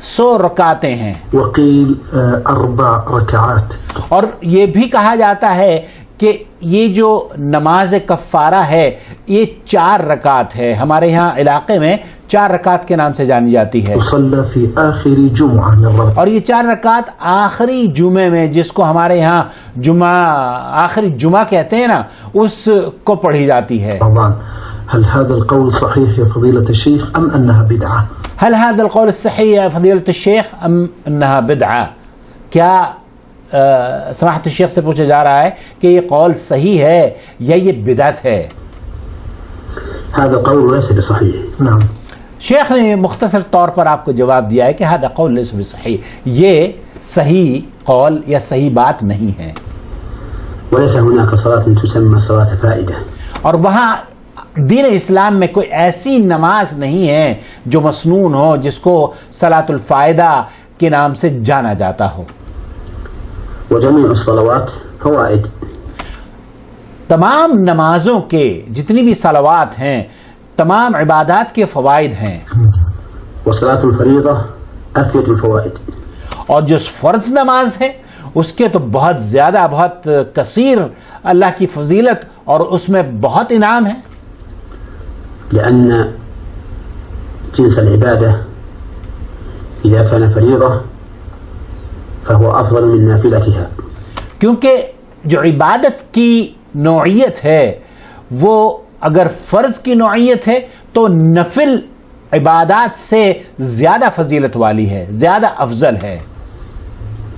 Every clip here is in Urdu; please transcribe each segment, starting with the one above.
100 رکعتیں ہیں. وقيل 4 ركعات. اور یہ بھی کہا جاتا ہے کہ یہ جو نماز کفارہ ہے یہ 4 رکعت ہے. ہمارے ہاں علاقے میں 4 رکعت کے نام سے جانی جاتی ہے. تصلى في آخر جمعة من رمضان. اور یہ 4 رکعت آخری جمعے میں، جس کو ہمارے ہاں آخری جمعہ کہتے ہیں نا، اس کو پڑھی جاتی ہے. هل هذا القول صحيح يا فضيلة الشيخ أم أنها بدعة؟ هل هذا القول الصحيح يا فضيلة الشيخ أم أنها بدعة؟ کیا سماحت الشیخ سے پوچھا جا رہا ہے کہ یہ قول صحیح ہے یا یہ بدعت ہے؟ هذا قول ليس بصحيح. نعم. شیخ نے مختصر طور پر آپ کو جواب دیا ہے کہ هذا قول ليس بصحيح، یہ صحیح قول یا صحیح بات نہیں ہے. وليس هناك صلاة تسمى صلاة فائدة. اور وہاں دین اسلام میں کوئی ایسی نماز نہیں ہے جو مسنون ہو، جس کو صلاۃ الفائدہ کے نام سے جانا جاتا ہو. وجميع الصلوات فوائد. تمام نمازوں کے جتنی بھی صلوات ہیں، تمام عبادات کے فوائد ہیں. وصلاة الفريضة أفيد الفوائد. اور جو فرض نماز ہے اس کے تو بہت زیادہ، بہت کثیر اللہ کی فضیلت اور اس میں بہت انعام ہے. لأن جنس العبادة إذا كان فريضة فهو أفضل من نافلتها. کیونکہ جو عبادت کی نوعیت ہے وہ اگر فرض کی نوعیت ہے تو نفل عبادات سے زیادہ فضیلت والی ہے، زیادہ افضل ہے.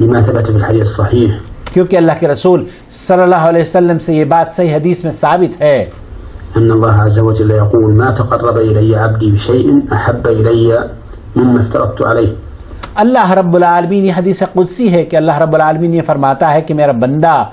لما ثبت في الحديث الصحيح. کیونکہ اللہ کے رسول صلی اللہ علیہ وسلم سے یہ بات صحیح حدیث میں ثابت ہے. أن الله عز وجل يقول ما تقرب إلي عبدي بشيء أحب إلي مما افترضت عليه. اللہ رب العالمین، یہ حدیث قدسی ہے کہ اللہ رب العالمین یہ فرماتا ہے کہ میرا بندہ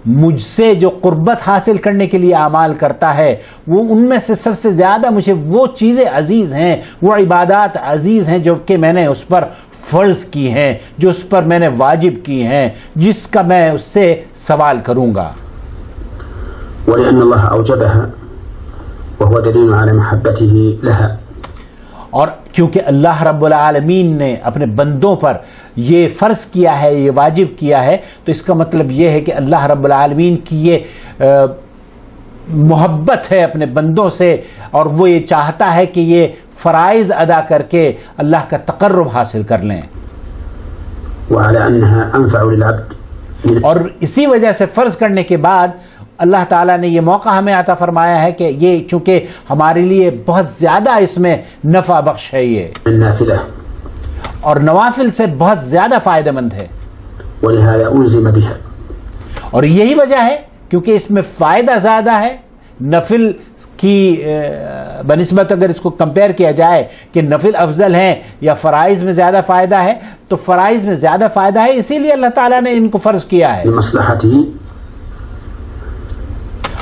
مجھ سے جو قربت حاصل کرنے کے لیے اعمال کرتا ہے وہ ان میں سے سب سے زیادہ مجھے وہ چیزیں عزیز ہیں، وہ عبادات عزیز ہیں جو کہ میں نے اس پر فرض کی ہیں، جو اس پر میں نے واجب کی ہیں، جس کا میں اس سے سوال کروں گا. ولأن الله أوجبها وهو دليل على محبته لها. اور کیونکہ اللہ رب العالمین نے اپنے بندوں پر یہ فرض کیا ہے، یہ واجب کیا ہے، تو اس کا مطلب یہ ہے کہ اللہ رب العالمین کی یہ محبت ہے اپنے بندوں سے، اور وہ یہ چاہتا ہے کہ یہ فرائض ادا کر کے اللہ کا تقرب حاصل کر لیں. وعلى أنها أنفع للعبد. اور اسی وجہ سے فرض کرنے کے بعد اللہ تعالیٰ نے یہ موقع ہمیں عطا فرمایا ہے کہ یہ چونکہ ہمارے لیے بہت زیادہ اس میں نفع بخش ہے یہ، النافلة. اور نوافل سے بہت زیادہ فائدہ مند ہے. ولهذا ألزم بها. اور یہی وجہ ہے کیونکہ اس میں فائدہ زیادہ ہے. نفل کی بنسبت اگر اس کو کمپیئر کیا جائے کہ نفل افضل ہیں یا فرائض میں زیادہ فائدہ ہے، تو فرائض میں زیادہ فائدہ ہے، اسی لیے اللہ تعالیٰ نے ان کو فرض کیا ہے. لمصلحته.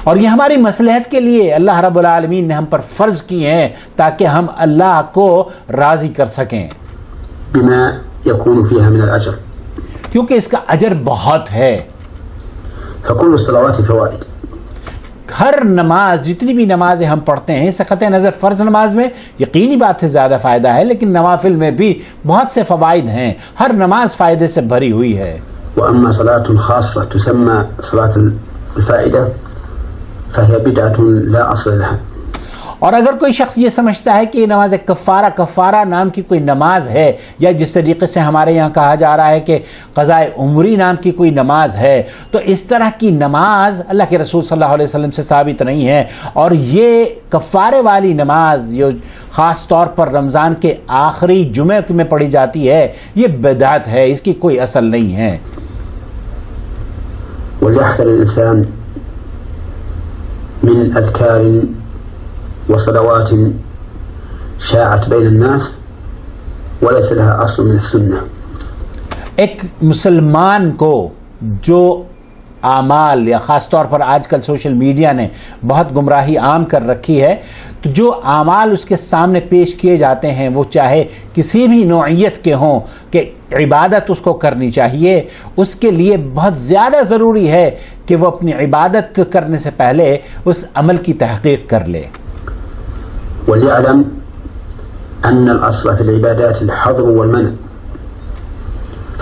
اور یہ ہماری مصلحت کے لیے اللہ رب العالمین نے ہم پر فرض کیے ہیں تاکہ ہم اللہ کو راضی کر سکیں. بما يكون فيها من الأجر. کیونکہ اس کا اجر بہت ہے. فكل الصلوات فوائد. ہر نماز، جتنی بھی نمازیں ہم پڑھتے ہیں، سے قطع نظر فرض نماز میں یقینی بات ہے زیادہ فائدہ ہے، لیکن نوافل میں بھی بہت سے فوائد ہیں. ہر نماز فائدے سے بھری ہوئی ہے. وأما صلاة خاصة تسمى صلاة الفائدة فهي بدعة لا أصل لها. اور اگر کوئی شخص یہ سمجھتا ہے کہ یہ نماز کفارہ نام کی کوئی نماز ہے، یا جس طریقے سے ہمارے یہاں کہا جا رہا ہے کہ قضاء عمری نام کی کوئی نماز ہے، تو اس طرح کی نماز اللہ کے رسول صلی اللہ علیہ وسلم سے ثابت نہیں ہے. اور یہ کفارے والی نماز جو خاص طور پر رمضان کے آخری جمعے میں پڑھی جاتی ہے، یہ بدعت ہے، اس کی کوئی اصل نہیں ہے. وليحذر الإنسان من أذكار وصلوات شاعت بين الناس وليس لها أصل من السنة. ایک مسلمان کو جو اعمال، یا خاص طور پر آج کل سوشل میڈیا نے بہت گمراہی عام کر رکھی ہے، تو جو اعمال اس کے سامنے پیش کیے جاتے ہیں وہ چاہے کسی بھی نوعیت کے ہوں کہ عبادت اس کو کرنی چاہیے، اس کے لیے بہت زیادہ ضروری ہے کہ وہ اپنی عبادت کرنے سے پہلے اس عمل کی تحقیق کر لے. وليعلم أن الأصل في العبادات الحظر والمنع.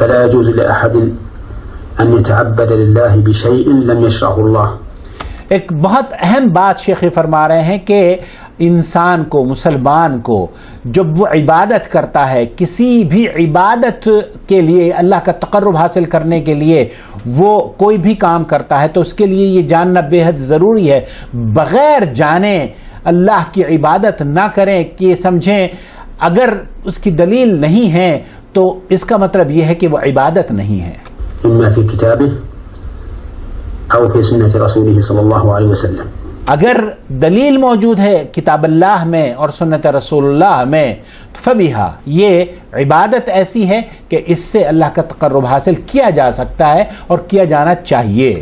فلا يجوز لأحد أن يتعبد لله بشيء لم يشرعه الله. ایک بہت اہم بات شیخ فرما رہے ہیں کہ انسان کو، مسلمان کو، جب وہ عبادت کرتا ہے، کسی بھی عبادت کے لیے، اللہ کا تقرب حاصل کرنے کے لیے وہ کوئی بھی کام کرتا ہے تو اس کے لیے یہ جاننا بے حد ضروری ہے. بغیر جانے اللہ کی عبادت نہ کریں کہ یہ سمجھیں اگر اس کی دلیل نہیں ہے تو اس کا مطلب یہ ہے کہ وہ عبادت نہیں ہے. إما في كتابه أو في سنة رسوله صلى الله عليه وسلم. اگر دلیل موجود ہے کتاب اللہ میں اور سنت رسول اللہ میں فبیہا، یہ عبادت ایسی ہے کہ اس سے اللہ کا تقرب حاصل کیا جا سکتا ہے اور کیا جانا چاہیے.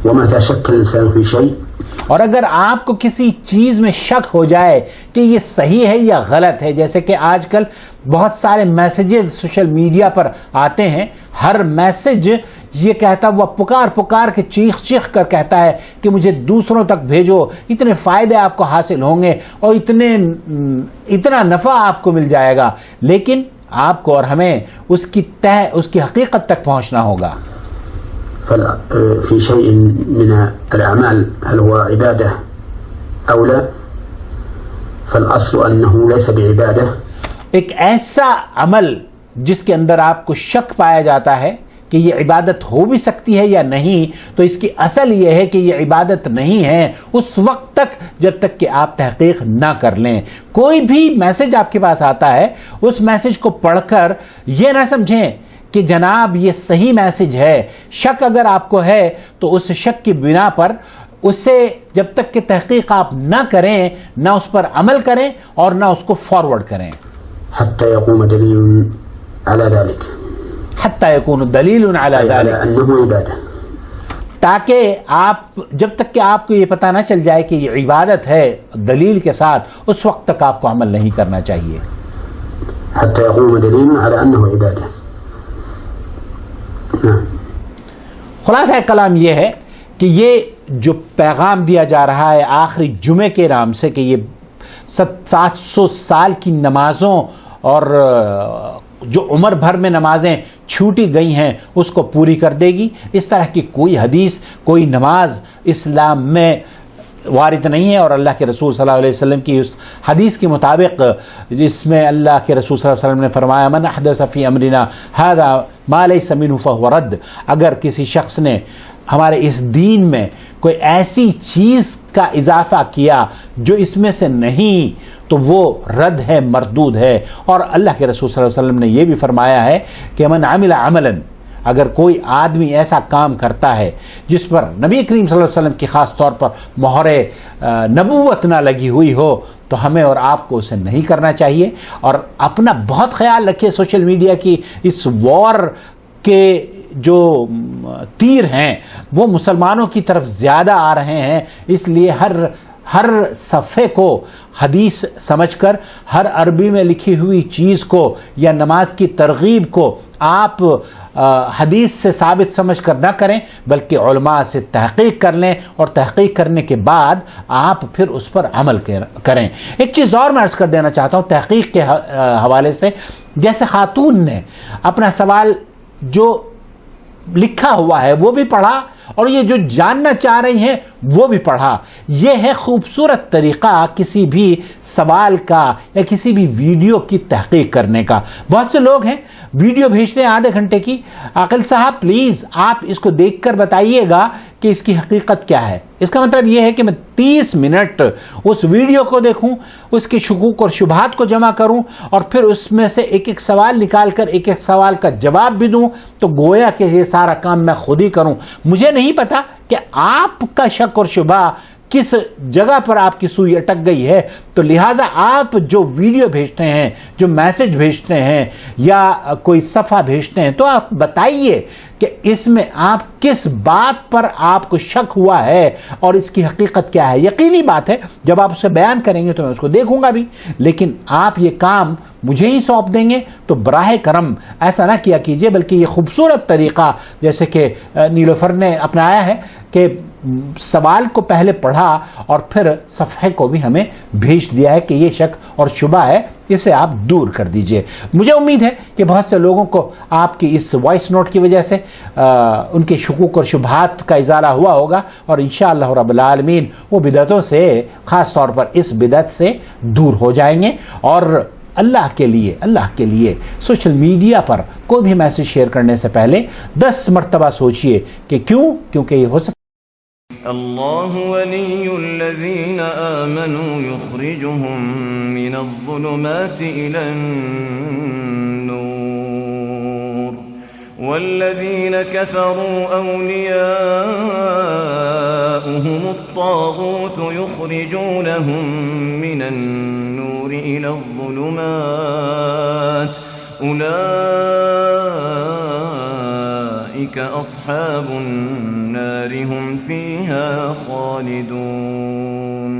ومتى شك الإنسان في شيء، اور اگر آپ کو کسی چیز میں شک ہو جائے کہ یہ صحیح ہے یا غلط ہے، جیسے کہ آج کل بہت سارے میسیجز سوشل میڈیا پر آتے ہیں، ہر میسیج یہ کہتا، وہ پکار کے چیخ کر کہتا ہے کہ مجھے دوسروں تک بھیجو، اتنے فائدے آپ کو حاصل ہوں گے اور اتنا نفع آپ کو مل جائے گا. لیکن آپ کو اور ہمیں اس کی حقیقت تک پہنچنا ہوگا. في شيء من الأعمال هل هو عبادة أو لا، فالأصل أنه ليس بعبادة. ایک ایسا عمل جس کے اندر آپ کو شک پایا جاتا ہے کہ یہ عبادت ہو بھی سکتی ہے یا نہیں، تو اس کی اصل یہ ہے کہ یہ عبادت نہیں ہے اس وقت تک جب تک کہ آپ تحقیق نہ کر لیں. کوئی بھی میسج آپ کے پاس آتا ہے، اس میسج کو پڑھ کر یہ نہ سمجھیں کہ جناب یہ صحیح میسج ہے. شک اگر آپ کو ہے تو اس شک کی بنا پر اسے جب تک کہ تحقیق آپ نہ کریں، نہ اس پر عمل کریں اور نہ اس کو فارورڈ کریں. حتى يقوم دليل على ذلك، حتى يكون دلیل علی أي على ذلك، أنه عبادة. تاکہ آپ جب تک کہ آپ کو یہ پتہ نہ چل جائے کہ یہ عبادت ہے دلیل کے ساتھ، اس وقت تک آپ کو عمل نہیں کرنا چاہیے. حتى يقوم دليل على أنه عبادة. خلاصہ کلام یہ ہے کہ یہ جو پیغام دیا جا رہا ہے آخری جمعے کے نام سے کہ یہ 700 سال کی نمازوں اور جو عمر بھر میں نمازیں چھوٹی گئی ہیں اس کو پوری کر دے گی. اس طرح کی کوئی حدیث، کوئی نماز اسلام میں وارد نہیں ہے. اور اللہ کے رسول صلی اللہ علیہ وسلم کی اس حدیث کے مطابق جس میں اللہ کے رسول صلی اللہ علیہ وسلم نے فرمایا من احدث فی امرنا ھذا ما لیس منہ فہو رد، اگر کسی شخص نے ہمارے اس دین میں کوئی ایسی چیز کا اضافہ کیا جو اس میں سے نہیں تو وہ رد ہے، مردود ہے. اور اللہ کے رسول صلی اللہ علیہ وسلم نے یہ بھی فرمایا ہے کہ من عمل عملا، اگر کوئی آدمی ایسا کام کرتا ہے جس پر نبی کریم صلی اللہ علیہ وسلم کی خاص طور پر مہر نبوت نہ لگی ہوئی ہو تو ہمیں اور آپ کو اسے نہیں کرنا چاہیے. اور اپنا بہت خیال رکھیے، سوشل میڈیا کی اس وار کے جو تیر ہیں وہ مسلمانوں کی طرف زیادہ آ رہے ہیں، اس لیے ہر صفحے کو حدیث سمجھ کر، ہر عربی میں لکھی ہوئی چیز کو یا نماز کی ترغیب کو آپ حدیث سے ثابت سمجھ کر نہ کریں بلکہ علماء سے تحقیق کر لیں اور تحقیق کرنے کے بعد آپ پھر اس پر عمل کریں. ایک چیز اور میں عرض کر دینا چاہتا ہوں تحقیق کے حوالے سے. جیسے خاتون نے اپنا سوال جو لکھا ہوا ہے وہ بھی پڑھا اور یہ جو جاننا چاہ رہی ہیں وہ بھی پڑھا. یہ ہے خوبصورت طریقہ کسی بھی سوال کا یا کسی بھی ویڈیو کی تحقیق کرنے کا. بہت سے لوگ ہیں ویڈیو بھیجتے ہیں آدھے گھنٹے کی، عاقل صاحب پلیز آپ اس کو دیکھ کر بتائیے گا کہ اس کی حقیقت کیا ہے. اس کا مطلب یہ ہے کہ میں 30 منٹ اس ویڈیو کو دیکھوں، اس کے شکوک اور شبہات کو جمع کروں اور پھر اس میں سے ایک ایک سوال نکال کر ایک ایک سوال کا جواب بھی دوں، تو گویا کہ یہ سارا کام میں خود ہی کروں. مجھے نہیں پتا کہ آپ کا شک اور شبہ کس جگہ پر آپ کی سوئی اٹک گئی ہے، تو لہٰذا آپ جو ویڈیو بھیجتے ہیں، جو میسج بھیجتے ہیں یا کوئی صفحہ بھیجتے ہیں تو آپ بتائیے کہ اس میں آپ کس بات پر آپ کو شک ہوا ہے اور اس کی حقیقت کیا ہے. یقینی بات ہے جب آپ اسے بیان کریں گے تو میں اس کو دیکھوں گا بھی، لیکن آپ یہ کام مجھے ہی سونپ دیں گے تو براہ کرم ایسا نہ کیا کیجئے. بلکہ یہ خوبصورت طریقہ جیسے کہ نیلوفر نے اپنایا ہے کہ سوال کو پہلے پڑھا اور پھر صفحے کو بھی ہمیں بھیج دیا ہے کہ یہ شک اور شبہ ہے اسے آپ دور کر دیجئے. مجھے امید ہے کہ بہت سے لوگوں کو آپ کی اس وائس نوٹ کی وجہ سے ان کے شکوک اور شبہات کا ازالہ ہوا ہوگا اور انشاءاللہ رب العالمین وہ بدعتوں سے خاص طور پر اس بدعت سے دور ہو جائیں گے. اور اللہ کے لیے سوشل میڈیا پر کوئی بھی میسج شیئر کرنے سے پہلے 10 مرتبہ سوچئے کہ کیونکہ یہ ہو سکتا اللہ ولی الذین آمنوا یخرجهم من الظلمات الى النور والذین كفروا اولیاؤهم الطاغوت یخرجونهم من النور الى الظلمات أولئك أصحاب النار هم فيها خالدون.